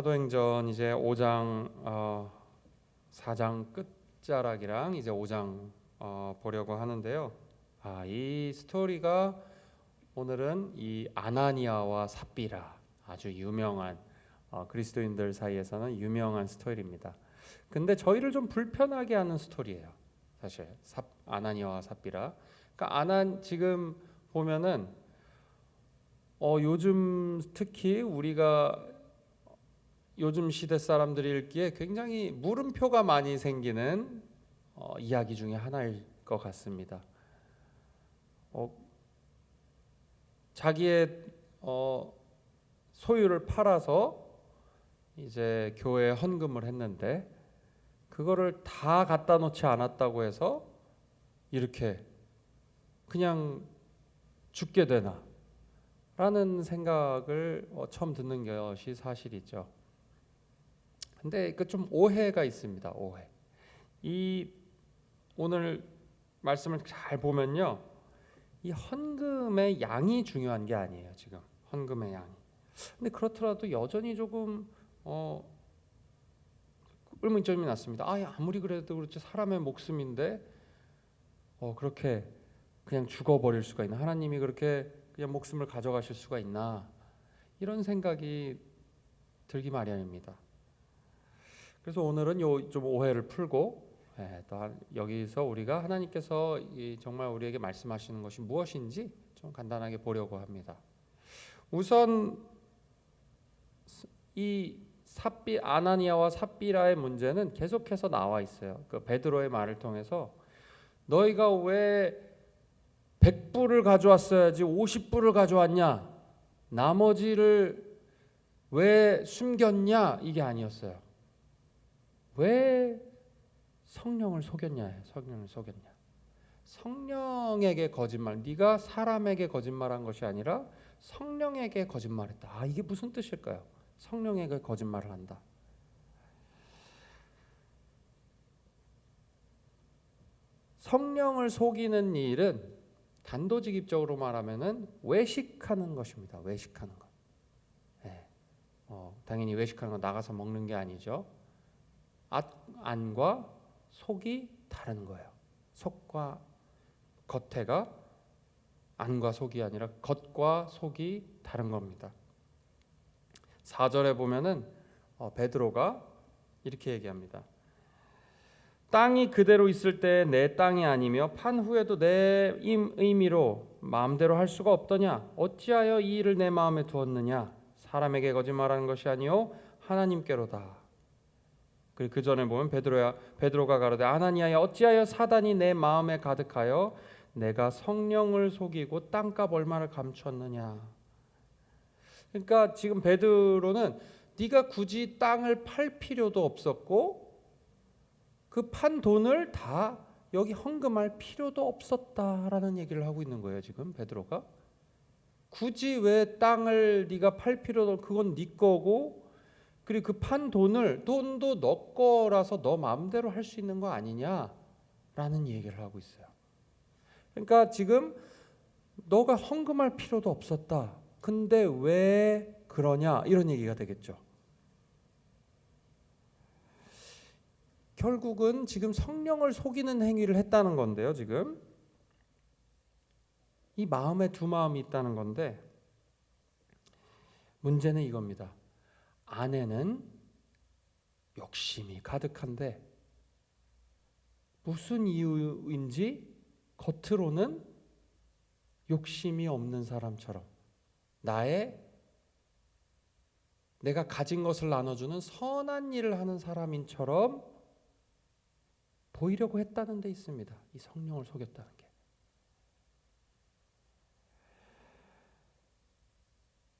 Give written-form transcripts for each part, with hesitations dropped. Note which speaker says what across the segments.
Speaker 1: 사도행전 이제 5장 4장 끝자락이랑 이제 5장 보려고 하는데요. 이 스토리가 오늘은 이 아나니아와 삽비라, 아주 유명한 그리스도인들 사이에서는 유명한 스토리입니다. 근데 저희를 좀 불편하게 하는 스토리예요. 사실 아나니아와 삽비라. 그러니까 지금 보면은 요즘 특히 우리가 요즘 시대 사람들이 읽기에 굉장히 물음표가 많이 생기는 이야기 중에 하나일 것 같습니다. 자기의 소유를 팔아서 이제 교회에 헌금을 했는데 그거를 다 갖다 놓지 않았다고 해서 이렇게 그냥 죽게 되나 라는 생각을 처음 듣는 것이 사실이죠. 근데 그 좀 오해가 있습니다. 오해. 오늘 말씀을 잘 보면요, 이 헌금의 양이 중요한 게 아니에요. 지금 헌금의 양이. 근데 그렇더라도 여전히 조금 의문점이 났습니다. 아무리 그래도 그렇지 사람의 목숨인데 그렇게 그냥 죽어버릴 수가 있나? 하나님이 그렇게 그냥 목숨을 가져가실 수가 있나? 이런 생각이 들기 마련입니다. 그래서 오늘은 좀 오해를 풀고 또 여기서 우리가 하나님께서 정말 우리에게 말씀하시는 것이 무엇인지 좀 간단하게 보려고 합니다. 우선 이 아나니아와 삽비라의 문제는 계속해서 나와 있어요. 그 베드로의 말을 통해서 너희가 왜 100불을 가져왔어야지 50불을 가져왔냐? 나머지를 왜 숨겼냐? 이게 아니었어요. 왜 성령을 속였냐? 성령을 속였냐? 성령에게 거짓말. 네가 사람에게 거짓말한 것이 아니라 성령에게 거짓말했다. 이게 무슨 뜻일까요? 성령에게 거짓말을 한다. 성령을 속이는 일은 단도직입적으로 말하면은 외식하는 것입니다. 외식하는 것. 당연히 외식하는 건 나가서 먹는 게 아니죠. 안과 속이 다른 거예요. 속과 겉에가 안과 속이 아니라 겉과 속이 다른 겁니다. 4절에 보면은 베드로가 이렇게 얘기합니다. 땅이 그대로 있을 때 내 땅이 아니며 판 후에도 내 의미로 마음대로 할 수가 없더냐? 어찌하여 이 일을 내 마음에 두었느냐? 사람에게 거짓말하는 것이 아니요 하나님께로다. 그리고 그 전에 보면 베드로가 가로되 아나니아야 어찌하여 사단이 내 마음에 가득하여 내가 성령을 속이고 땅값 얼마를 감추었느냐. 그러니까 지금 베드로는 네가 굳이 땅을 팔 필요도 없었고 그 판 돈을 다 여기 헌금할 필요도 없었다라는 얘기를 하고 있는 거예요. 지금 베드로가 굳이 왜 땅을 네가 팔 필요도, 그건 네 거고, 그리고 그 판 돈도 너 거라서 너 마음대로 할 수 있는 거 아니냐라는 얘기를 하고 있어요. 그러니까 지금 너가 헌금할 필요도 없었다. 근데 왜 그러냐? 이런 얘기가 되겠죠. 결국은 지금 성령을 속이는 행위를 했다는 건데요. 지금 이 마음에 두 마음이 있다는 건데 문제는 이겁니다. 안에는 욕심이 가득한데 무슨 이유인지 겉으로는 욕심이 없는 사람처럼 내가 가진 것을 나눠주는 선한 일을 하는 사람인처럼 보이려고 했다는 데 있습니다. 이 성령을 속였다는 게.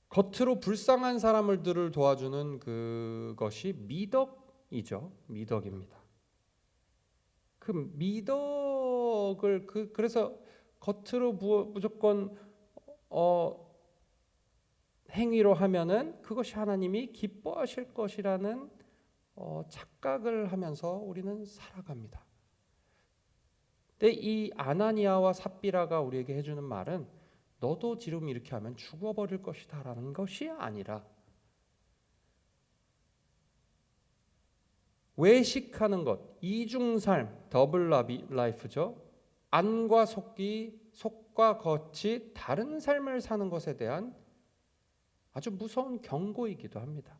Speaker 1: 겉으로 불쌍한 사람들을 도와주는 그것이 미덕이죠. 미덕입니다. 그 미덕을 그래서 겉으로 무조건 행위로 하면은 그것이 하나님이 기뻐하실 것이라는 착각을 하면서 우리는 살아갑니다. 근데 이 아나니아와 삽비라가 우리에게 해주는 말은 너도 지금 이렇게 하면 죽어버릴 것이다 라는 것이 아니라 외식하는 것, 이중삶, 더블 라이프죠. 안과 속과 겉이 다른 삶을 사는 것에 대한 아주 무서운 경고이기도 합니다.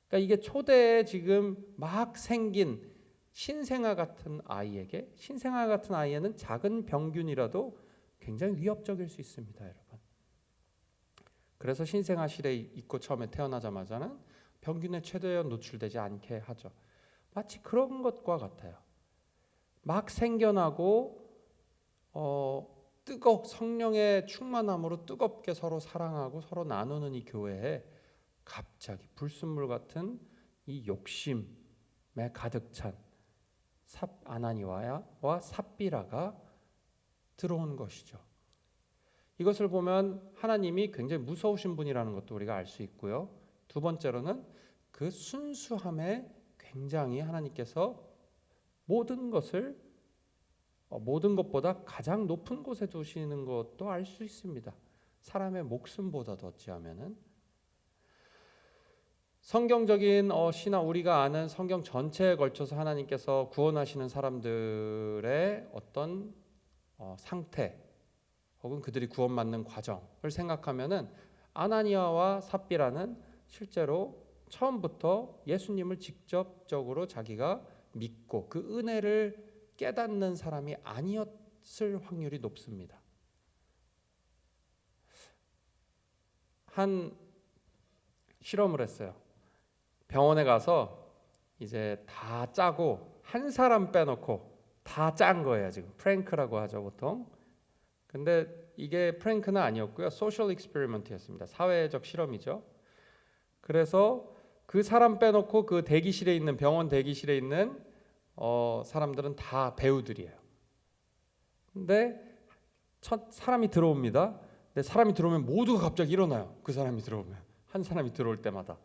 Speaker 1: 그러니까 이게 초대에 지금 막 생긴 신생아 같은 아이에게, 신생아 같은 아이에는 작은 병균이라도 굉장히 위협적일 수 있습니다, 여러분. 그래서 신생아실에 있고 처음에 태어나자마자는 병균에 최대한 노출되지 않게 하죠. 마치 그런 것과 같아요. 막 생겨나고 성령의 충만함으로 뜨겁게 서로 사랑하고 서로 나누는 이 교회에 갑자기 불순물 같은 이 욕심에 가득 찬 아나니아와 삽비라가 들어오는 것이죠. 이것을 보면 하나님이 굉장히 무서우신 분이라는 것도 우리가 알 수 있고요. 두 번째로는 그 순수함에 굉장히 하나님께서 모든 것보다 가장 높은 곳에 두시는 것도 알 수 있습니다. 사람의 목숨보다도 어찌하면은 성경적인 신앙, 우리가 아는 성경 전체에 걸쳐서 하나님께서 구원하시는 사람들의 어떤 상태 혹은 그들이 구원받는 과정을 생각하면은 아나니아와 삽비라는 실제로 처음부터 예수님을 직접적으로 자기가 믿고 그 은혜를 깨닫는 사람이 아니었을 확률이 높습니다. 한 실험을 했어요. 병원에 가서 이제 다 짜고 한 사람 빼놓고 다 짠 거예요. 지금 프랭크라고 하죠, 보통. 근데 이게 프랭크는 아니었고요. 소셜 익스페리먼트였습니다. 사회적 실험이죠. 그래서 그 사람 빼놓고 그 대기실에 있는 병원 대기실에 있는 사람들은 다 배우들이에요. 근데 첫 사람이 들어옵니다. 근데 사람이 들어오면 모두가 갑자기 일어나요. 그 사람이 들어오면 한 사람이 들어올 때마다.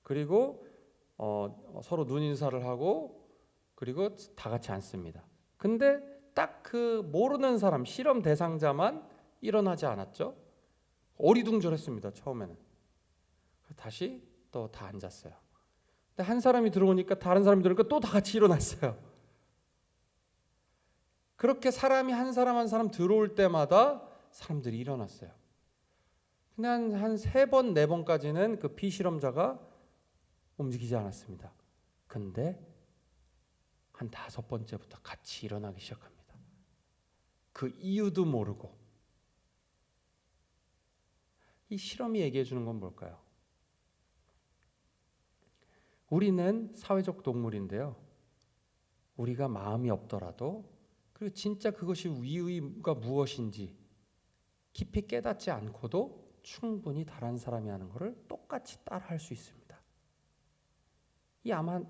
Speaker 1: 그리고 서로 눈인사를 하고 그리고 다 같이 앉습니다. 근데 딱 그 모르는 사람 실험 대상자만 일어나지 않았죠. 어리둥절했습니다. 처음에는. 다시 또 다 앉았어요. 근데 한 사람이 들어오니까 다른 사람이 들어오니까 또 다 같이 일어났어요. 그렇게 사람이 한 사람 한 사람 들어올 때마다 사람들이 일어났어요. 근데 한 3번, 4번까지는 그 피실험자가 움직이지 않았습니다. 근데 한 5번째부터 같이 일어나기 시작합니다. 그 이유도 모르고. 이 실험이 얘기해 주는 건 뭘까요? 우리는 사회적 동물인데요. 우리가 마음이 없더라도 그리고 진짜 그것이 위의가 무엇인지 깊이 깨닫지 않고도 충분히 다른 사람이 하는 것을 똑같이 따라할 수 있습니다. 이 아마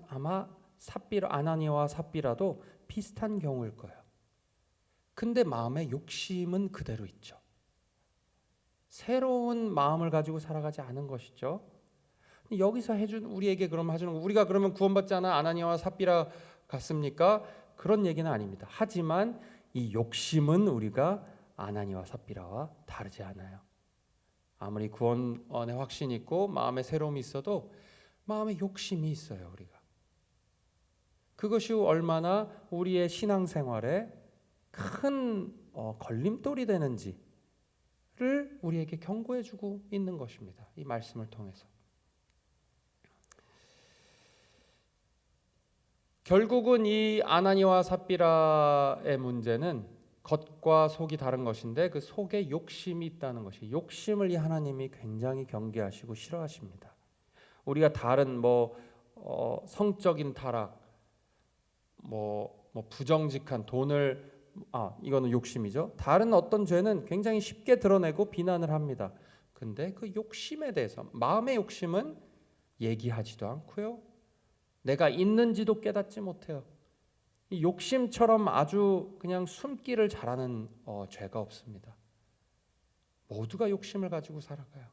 Speaker 1: 아나니아와 삽비라도 비슷한 경우일 거예요. 근데 마음의 욕심은 그대로 있죠. 새로운 마음을 가지고 살아가지 않은 것이죠. 여기서 우리에게 그러면 해주는 거, 우리가 그러면 구원받지 않아 아나니아와 삽비라 같습니까? 그런 얘기는 아닙니다. 하지만 이 욕심은 우리가 아나니아와 삽비라와 다르지 않아요. 아무리 구원의 확신이 있고 마음의 새로움이 있어도 마음의 욕심이 있어요. 우리가 그것이 얼마나 우리의 신앙생활에 큰 걸림돌이 되는지를 우리에게 경고해주고 있는 것입니다. 이 말씀을 통해서. 결국은 이 아나니아와 삽비라의 문제는 겉과 속이 다른 것인데 그 속에 욕심이 있다는 것이, 욕심을 이 하나님이 굉장히 경계하시고 싫어하십니다. 우리가 다른 성적인 타락, 부정직한 돈을 이거는 욕심이죠. 다른 어떤 죄는 굉장히 쉽게 드러내고 비난을 합니다. 근데 그 욕심에 대해서, 마음의 욕심은 얘기하지도 않고요. 내가 있는지도 깨닫지 못해요. 이 욕심처럼 아주 그냥 숨기를 잘하는 죄가 없습니다. 모두가 욕심을 가지고 살아가요.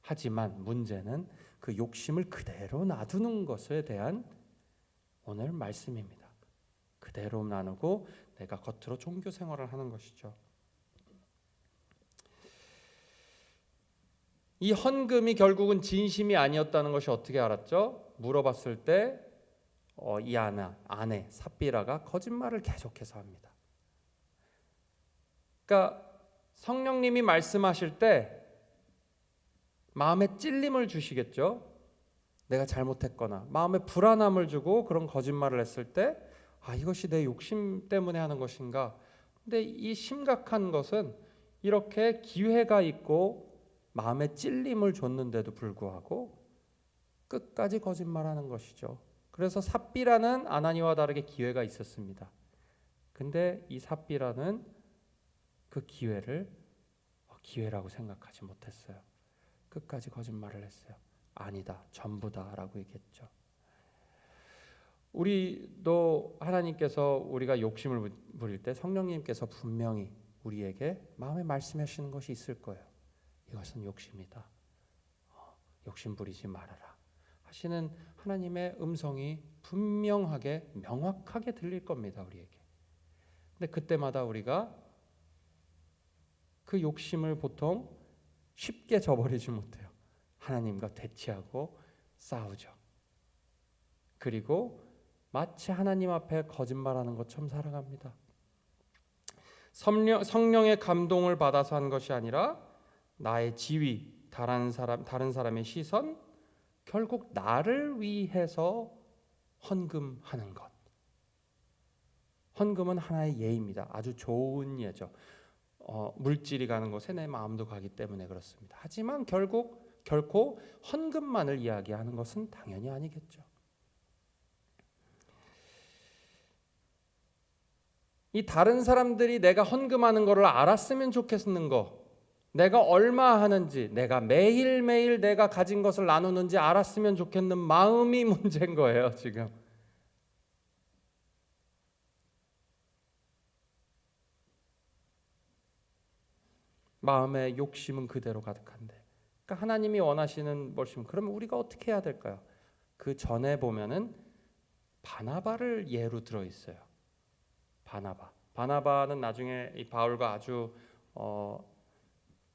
Speaker 1: 하지만 문제는 그 욕심을 그대로 놔두는 것에 대한 오늘 말씀입니다. 그대로 나누고 내가 겉으로 종교 생활을 하는 것이죠. 이 헌금이 결국은 진심이 아니었다는 것이 어떻게 알았죠? 물어봤을 때 이 아내 삽비라가 거짓말을 계속해서 합니다. 그러니까 성령님이 말씀하실 때 마음에 찔림을 주시겠죠. 내가 잘못했거나 마음에 불안함을 주고 그런 거짓말을 했을 때 이것이 내 욕심 때문에 하는 것인가. 근데 이 심각한 것은 이렇게 기회가 있고 마음에 찔림을 줬는데도 불구하고 끝까지 거짓말하는 것이죠. 그래서 삽비라는 아나니와 다르게 기회가 있었습니다. 근데 이 삽비라는 그 기회를 기회라고 생각하지 못했어요. 끝까지 거짓말을 했어요. 아니다, 전부다라고 얘기했죠. 우리도 하나님께서 우리가 욕심을 부릴 때 성령님께서 분명히 우리에게 마음에 말씀하시는 것이 있을 거예요. 이것은 욕심이다. 욕심 부리지 말아라 하시는 하나님의 음성이 분명하게 명확하게 들릴 겁니다. 우리에게. 근데 그때마다 우리가 그 욕심을 보통 쉽게 저버리지 못해요. 하나님과 대치하고 싸우죠. 그리고 마치 하나님 앞에 거짓말하는 것처럼 살아갑니다. 성령의 감동을 받아서 한 것이 아니라 나의 지위, 다른 사람의 시선, 결국 나를 위해서 헌금하는 것. 헌금은 하나의 예입니다. 아주 좋은 예죠. 물질이 가는 곳에 내 마음도 가기 때문에 그렇습니다. 하지만 결코 헌금만을 이야기하는 것은 당연히 아니겠죠. 이 다른 사람들이 내가 헌금하는 것을 알았으면 좋겠는 거, 내가 얼마 하는지, 내가 매일매일 내가 가진 것을 나누는지 알았으면 좋겠는 마음이 문제인 거예요, 지금. 마음의 욕심은 그대로 가득한데. 그러니까 하나님이 원하시는 것이면 그러면 우리가 어떻게 해야 될까요? 그 전에 보면은 바나바를 예로 들어 있어요. 바나바는 나중에 이 바울과 아주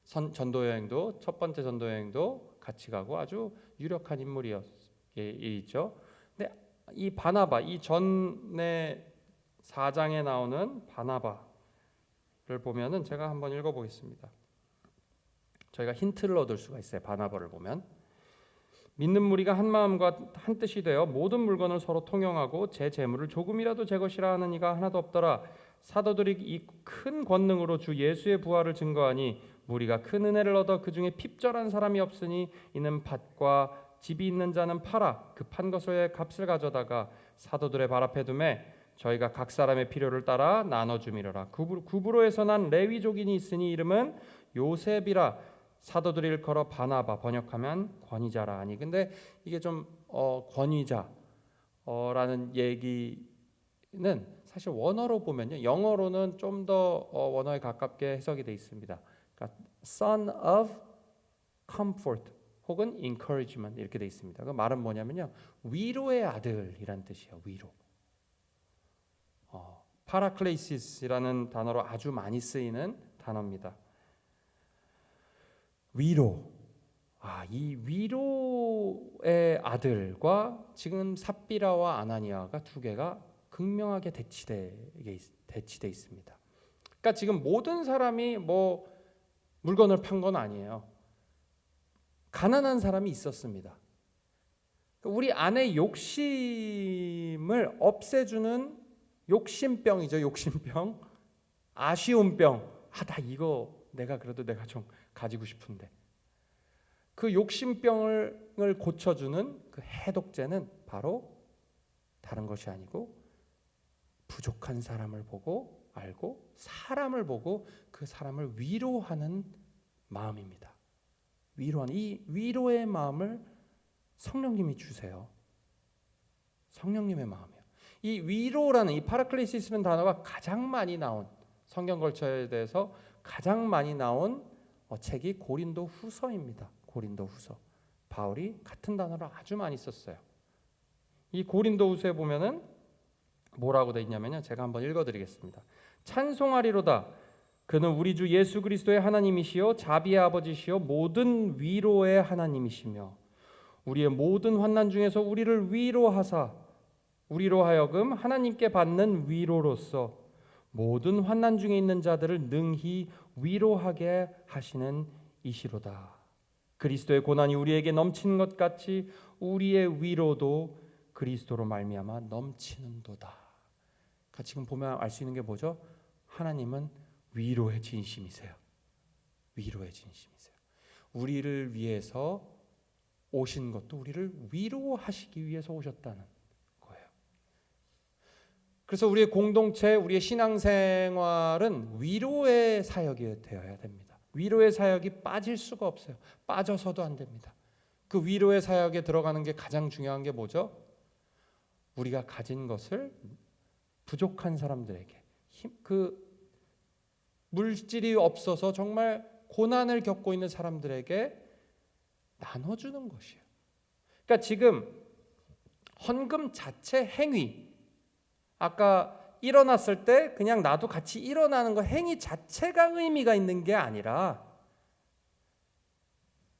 Speaker 1: 전도 여행도 첫 번째 전도 여행도 같이 가고 아주 유력한 인물이었죠. 근데 이 바나바, 이 전에 4장에 나오는 바나바를 보면은 제가 한번 읽어보겠습니다. 저희가 힌트를 얻을 수가 있어요. 바나바를 보면 믿는 무리가 한 마음과 한 뜻이 되어 모든 물건을 서로 통용하고 제 재물을 조금이라도 제 것이라 하는 이가 하나도 없더라. 사도들이 이 큰 권능으로 주 예수의 부활을 증거하니 무리가 큰 은혜를 얻어 그 중에 핍절한 사람이 없으니 이는 밭과 집이 있는 자는 팔아 그 판 것의 값을 가져다가 사도들의 발 앞에 두매 저희가 각 사람의 필요를 따라 나눠주미러라. 구브로에서 난 레위족인이 있으니 이름은 요셉이라. 사도들이 일컬어 바나바, 번역하면 권위자라 하니. 근데 이게 좀 권위자라는 얘기는 사실 원어로 보면요, 영어로는 좀 더 원어에 가깝게 해석이 돼 있습니다. 그러니까 son of comfort 혹은 encouragement 이렇게 돼 있습니다. 그 말은 뭐냐면요, 위로의 아들이란 뜻이에요. 위로. 파라클레이시스라는 단어로 아주 많이 쓰이는 단어입니다. 위로. 이 위로의 아들과 지금 삽비라와 아나니아가 두 개가 극명하게 대치돼 있습니다. 그러니까 지금 모든 사람이 뭐 물건을 판 건 아니에요. 가난한 사람이 있었습니다. 우리 안의 욕심을 없애주는 욕심병이죠. 욕심병, 아쉬움병. 나 이거 내가 좀 가지고 싶은데. 그 욕심병을 고쳐주는 그 해독제는 바로 다른 것이 아니고 부족한 사람을 보고 알고 사람을 보고 그 사람을 위로하는 마음입니다. 위로하는 이 위로의 마음을 성령님이 주세요. 성령님의 마음이에요. 이 위로라는 이 파라클레시스라는 단어가 가장 많이 나온 성경 걸처에 대해서 가장 많이 나온 책이 고린도 후서입니다. 고린도 후서. 바울이 같은 단어를 아주 많이 썼어요. 이 고린도 후서에 보면은 뭐라고 되어 있냐면요, 제가 한번 읽어드리겠습니다. 찬송하리로다. 그는 우리 주 예수 그리스도의 하나님이시요 자비의 아버지시요 모든 위로의 하나님이시며 우리의 모든 환난 중에서 우리를 위로하사 우리로 하여금 하나님께 받는 위로로서 모든 환난 중에 있는 자들을 능히 위로하게 하시는 이시로다. 그리스도의 고난이 우리에게 넘치는 것 같이 우리의 위로도 그리스도로 말미암아 넘치는도다. 지금 보면 알 수 있는 게 뭐죠? 하나님은 위로의 진심이세요. 위로의 진심이세요. 우리를 위해서 오신 것도 우리를 위로하시기 위해서 오셨다는 거예요. 그래서 우리의 공동체, 우리의 신앙생활은 위로의 사역이 되어야 됩니다. 위로의 사역이 빠질 수가 없어요. 빠져서도 안 됩니다. 그 위로의 사역에 들어가는 게 가장 중요한 게 뭐죠? 우리가 가진 것을 부족한 사람들에게, 물질이 없어서 정말 고난을 겪고 있는 사람들에게 나눠주는 것이에요. 그러니까 지금 헌금 자체 행위, 아까 일어났을 때 그냥 나도 같이 일어나는 거 행위 자체가 의미가 있는 게 아니라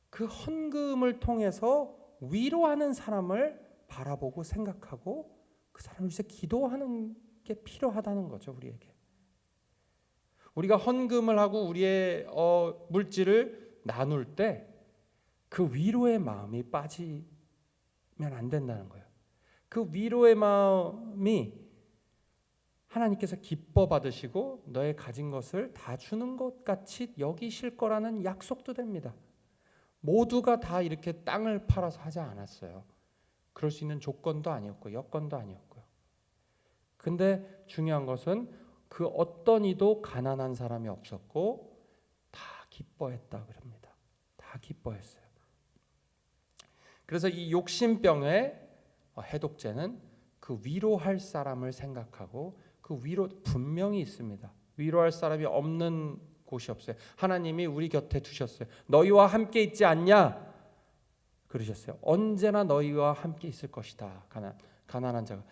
Speaker 1: 그 헌금을 통해서 위로하는 사람을 바라보고 생각하고 그 사람을 위해서 기도하는 게 필요하다는 거죠. 우리에게 우리가 헌금을 하고 우리의 물질을 나눌 때 그 위로의 마음이 빠지면 안 된다는 거예요. 그 위로의 마음이 하나님께서 기뻐 받으시고 너의 가진 것을 다 주는 것 같이 여기실 거라는 약속도 됩니다. 모두가 다 이렇게 땅을 팔아서 하지 않았어요. 그럴 수 있는 조건도 아니었고 여건도 아니었고요. 근데 중요한 것은 그 어떤 이도 가난한 사람이 없었고 다 기뻐했다 그럽니다. 다 기뻐했어요. 그래서 이 욕심병의 해독제는 그 위로할 사람을 생각하고 그 위로 분명히 있습니다. 위로할 사람이 없는 곳이 없어요. 하나님이 우리 곁에 두셨어요. 너희와 함께 있지 않냐? 그러셨어요. 언제나 너희와 함께 있을 것이다. 가난한 자가.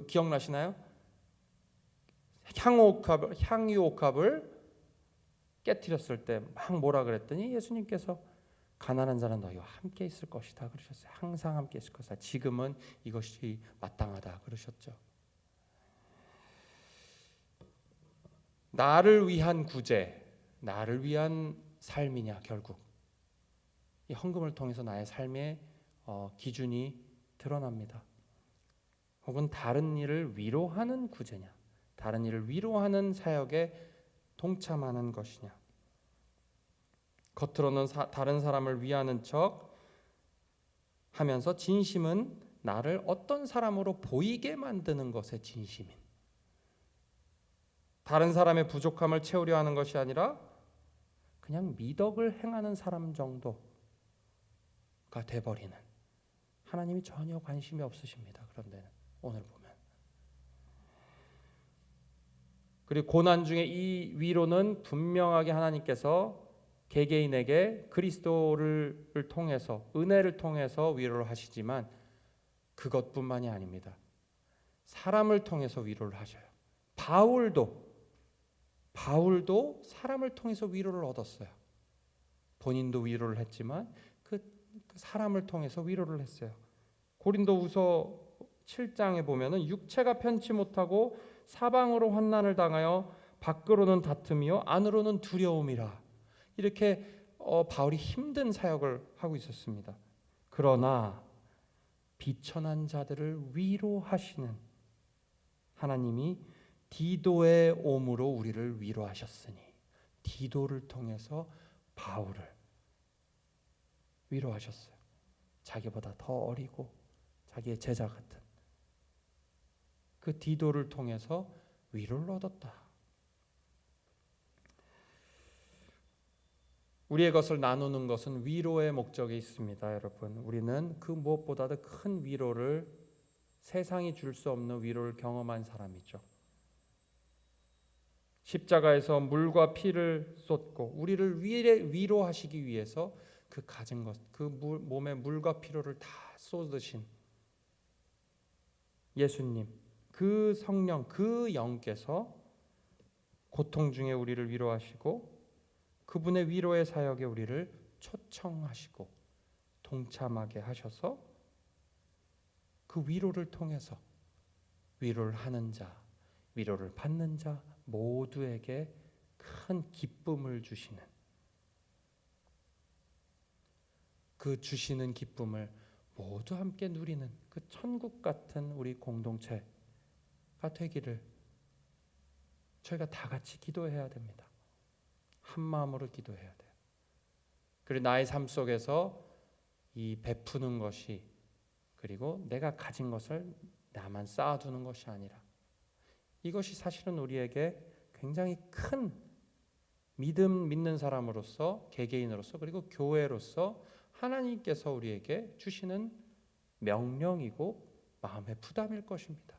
Speaker 1: 기억나시나요? 향유옥합을 깨뜨렸을 때 막 뭐라 그랬더니 예수님께서 가난한 자는 너희와 함께 있을 것이다 그러셨어요. 항상 함께 있을 것이다. 지금은 이것이 마땅하다 그러셨죠. 나를 위한 구제, 나를 위한 삶이냐 결국 이 헌금을 통해서 나의 삶의 기준이 드러납니다. 혹은 다른 일을 위로하는 구제냐, 다른 일을 위로하는 사역에 동참하는 것이냐. 겉으로는 다른 사람을 위하는 척 하면서 진심은 나를 어떤 사람으로 보이게 만드는 것에 진심인, 다른 사람의 부족함을 채우려 하는 것이 아니라 그냥 미덕을 행하는 사람 정도가 돼버리는, 하나님이 전혀 관심이 없으십니다. 그런 데는 오늘 보면. 그리고 고난 중에 이 위로는 분명하게 하나님께서 개개인에게 그리스도를 통해서, 은혜를 통해서 위로를 하시지만 그것뿐만이 아닙니다. 사람을 통해서 위로를 하셔요. 바울도 사람을 통해서 위로를 얻었어요. 본인도 위로를 했지만 그 사람을 통해서 위로를 했어요. 고린도후서 7장에 보면은 육체가 편치 못하고 사방으로 환난을 당하여 밖으로는 다툼이요 안으로는 두려움이라, 이렇게 바울이 힘든 사역을 하고 있었습니다. 그러나 비천한 자들을 위로하시는 하나님이 디도의 오므로 우리를 위로하셨으니, 디도를 통해서 바울을 위로하셨어요. 자기보다 더 어리고 자기의 제자 같은 그 디도를 통해서 위로를 얻었다. 우리의 것을 나누는 것은 위로의 목적이 있습니다. 여러분, 우리는 그 무엇보다도 큰 위로를, 세상이 줄 수 없는 위로를 경험한 사람이죠. 십자가에서 물과 피를 쏟고 우리를 위로하시기 위해서 그 가진 것, 그 몸에 물과 피로를 다 쏟으신 예수님, 그 성령, 그 영께서 고통 중에 우리를 위로하시고 그분의 위로의 사역에 우리를 초청하시고 동참하게 하셔서 그 위로를 통해서 위로를 하는 자, 위로를 받는 자 모두에게 큰 기쁨을 주시는, 그 주시는 기쁨을 모두 함께 누리는 그 천국 같은 우리 공동체가 되기를 저희가 다 같이 기도해야 됩니다. 한 마음으로 기도해야 돼요. 그리고 나의 삶 속에서 이 베푸는 것이, 그리고 내가 가진 것을 나만 쌓아두는 것이 아니라, 이것이 사실은 우리에게 굉장히 큰 믿는 사람으로서, 개개인으로서, 그리고 교회로서 하나님께서 우리에게 주시는 명령이고 마음의 부담일 것입니다.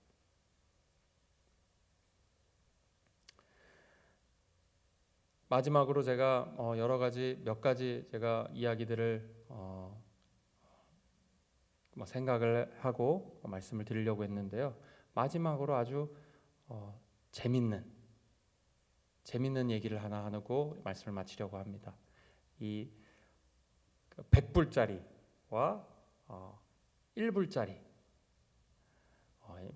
Speaker 1: 마지막으로 제가 몇 가지 제가 이야기들을 생각을 하고 말씀을 드리려고 했는데요. 마지막으로 아주 재밌는 얘기를 하고 말씀을 마치려고 합니다. 이 100불짜리와 1불짜리,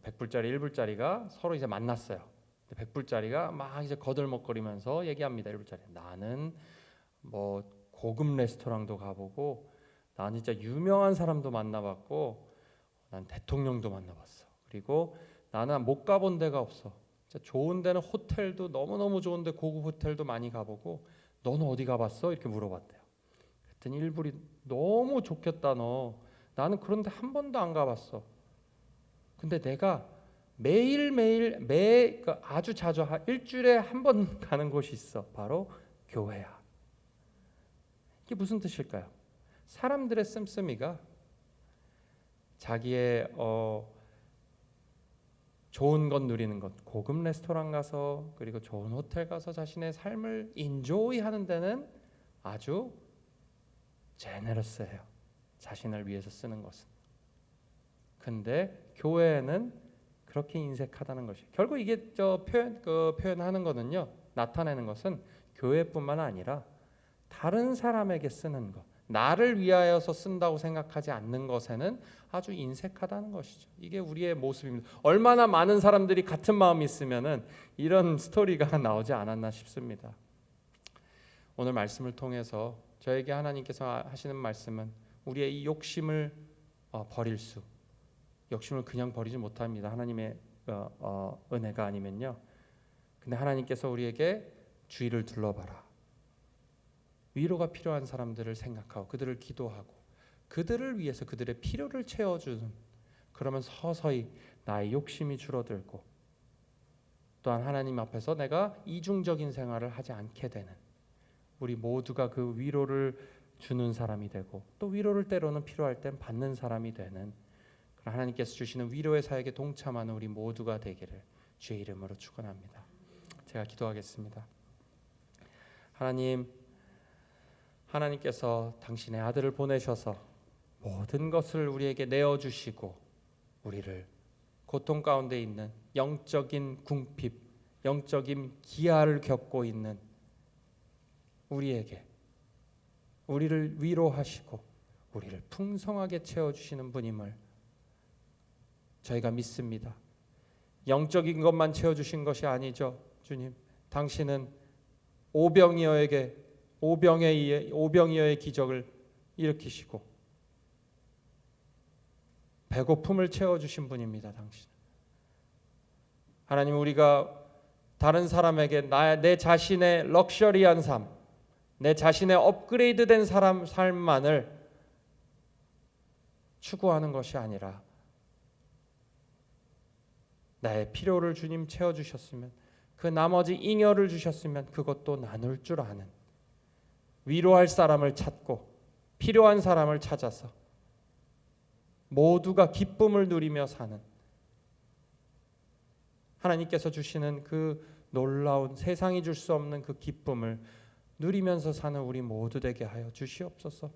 Speaker 1: 100불짜리 1불짜리가 서로 이제 만났어요. 100불짜리가 막 이제 거들먹거리면서 얘기합니다. 1불짜리. 나는 뭐 고급 레스토랑도 가보고, 난 진짜 유명한 사람도 만나봤고, 난 대통령도 만나봤어. 그리고 나는 못 가본 데가 없어. 진짜 좋은 데는 호텔도 너무너무 좋은데 고급 호텔도 많이 가보고, 너는 어디 가봤어? 이렇게 물어봤대요. 그랬더니 1불이 너무 좋겠다 너. 나는 그런데 한 번도 안 가봤어. 근데 내가 매일매일 아주 자주 일주일에 한 번 가는 곳이 있어. 바로 교회야. 이게 무슨 뜻일까요? 사람들의 씀씀이가 자기의 좋은 것 누리는 것, 고급 레스토랑 가서, 그리고 좋은 호텔 가서 자신의 삶을 인조이 하는 데는 아주 제네러스해요. 자신을 위해서 쓰는 것은. 근데 교회는 그렇게 인색하다는 것이, 결국 이게 표현하는 거는요, 나타내는 것은 교회뿐만 아니라 다른 사람에게 쓰는 것, 나를 위하여서 쓴다고 생각하지 않는 것에는 아주 인색하다는 것이죠. 이게 우리의 모습입니다. 얼마나 많은 사람들이 같은 마음이 있으면은 이런 스토리가 나오지 않았나 싶습니다. 오늘 말씀을 통해서 저에게 하나님께서 하시는 말씀은 우리의 이 욕심을 버릴 수, 욕심을 그냥 버리지 못합니다. 하나님의 은혜가 아니면요. 근데 하나님께서 우리에게 주위를 둘러봐라. 위로가 필요한 사람들을 생각하고 그들을 기도하고 그들을 위해서 그들의 필요를 채워주는, 그러면 서서히 나의 욕심이 줄어들고, 또한 하나님 앞에서 내가 이중적인 생활을 하지 않게 되는, 우리 모두가 그 위로를 주는 사람이 되고, 또 위로를 때로는 필요할 땐 받는 사람이 되는, 하나님께서 주시는 위로의 사역에 동참하는 우리 모두가 되기를 주의 이름으로 축원합니다. 제가 기도하겠습니다. 하나님께서 당신의 아들을 보내셔서 모든 것을 우리에게 내어주시고, 우리를 고통 가운데 있는 영적인 궁핍, 영적인 기아를 겪고 있는 우리에게 우리를 위로하시고 우리를 풍성하게 채워주시는 분임을 저희가 믿습니다. 영적인 것만 채워주신 것이 아니죠. 주님, 당신은 오병이어의 기적을 일으키시고 배고픔을 채워주신 분입니다. 당신. 하나님, 우리가 다른 사람에게 내 자신의 럭셔리한 삶, 내 자신의 업그레이드된 삶만을 추구하는 것이 아니라 나의 필요를 주님 채워주셨으면, 그 나머지 잉여를 주셨으면 그것도 나눌 줄 아는, 위로할 사람을 찾고 필요한 사람을 찾아서 모두가 기쁨을 누리며 사는, 하나님께서 주시는 그 놀라운, 세상이 줄 수 없는 그 기쁨을 누리면서 사는 우리 모두 되게 하여 주시옵소서.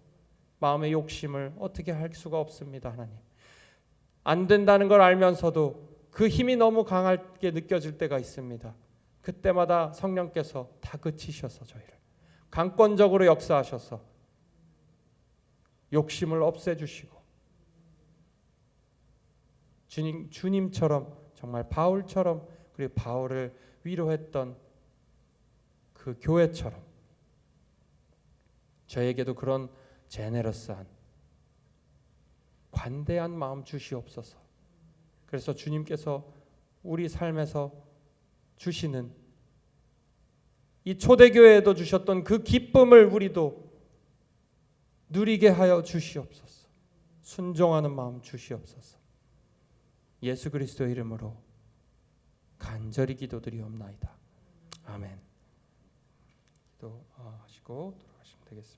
Speaker 1: 마음의 욕심을 어떻게 할 수가 없습니다. 하나님, 안 된다는 걸 알면서도 그 힘이 너무 강하게 느껴질 때가 있습니다. 그때마다 성령께서 다그치셔서 저희를 강권적으로 역사하셔서 욕심을 없애주시고 주님처럼 정말 바울처럼, 그리고 바울을 위로했던 그 교회처럼 저에게도 그런 제네러스한 관대한 마음 주시옵소서. 그래서 주님께서 우리 삶에서 주시는 이 초대교회에도 주셨던 그 기쁨을 우리도 누리게 하여 주시옵소서. 순종하는 마음 주시옵소서. 예수 그리스도의 이름으로 간절히 기도드리옵나이다. 아멘. 기도하시고 돌아가시면 되겠습니다.